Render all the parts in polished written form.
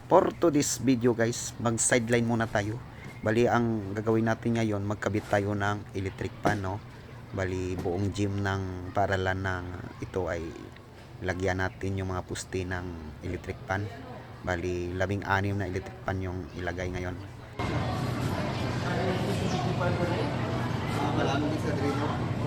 For to this video guys, mag sideline muna tayo. Bali ang gagawin natin ngayon, magkabit tayo ng electric fan, no. Bali buong gym ng paaralan ng ito ay lagyan natin yung mga puste ng electric fan. Bali 16 na electric fan yung ilagay ngayon. Malamig sa drino.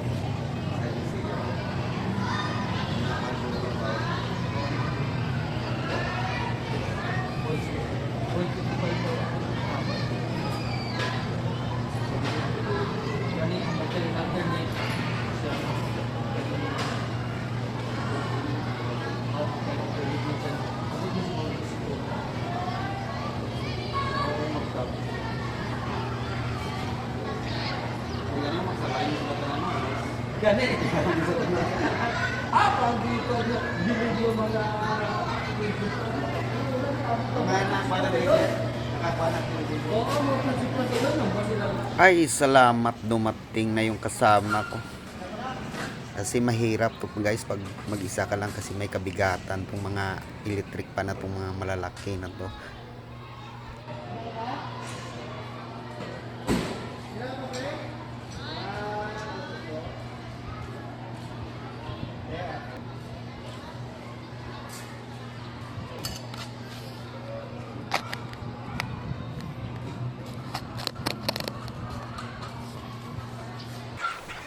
Gani. Apa dito video mga Ay, salamat dumating na yung kasama ko. Kasi mahirap to guys pag mag-isa ka lang kasi may kabigatan tong mga electric pa na tong mga malalaki na to.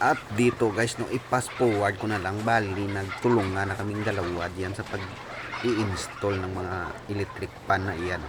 At dito guys, no, i-pass forward ko na lang, bali nagtulungan na kaming dalawa diyan sa pag-i-install ng mga electric pan na iyan.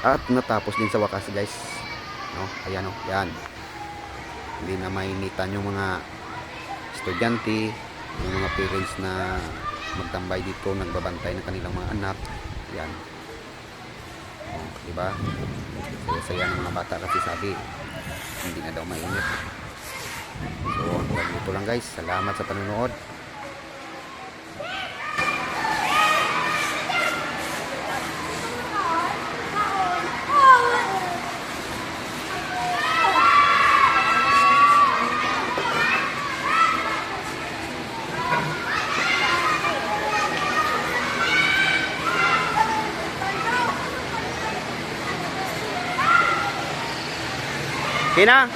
At natapos din sa wakas guys, no? Ayan, no? Yan. Hindi na mainitan yung mga estudyante, yung mga parents na magtambay dito, nagbabantay ng kanilang mga anak. Yan. Oh, diba? Saya ng mga bata kasi sabi hindi na daw mainit. So hanggang dito lang guys. Salamat sa panonood. Hina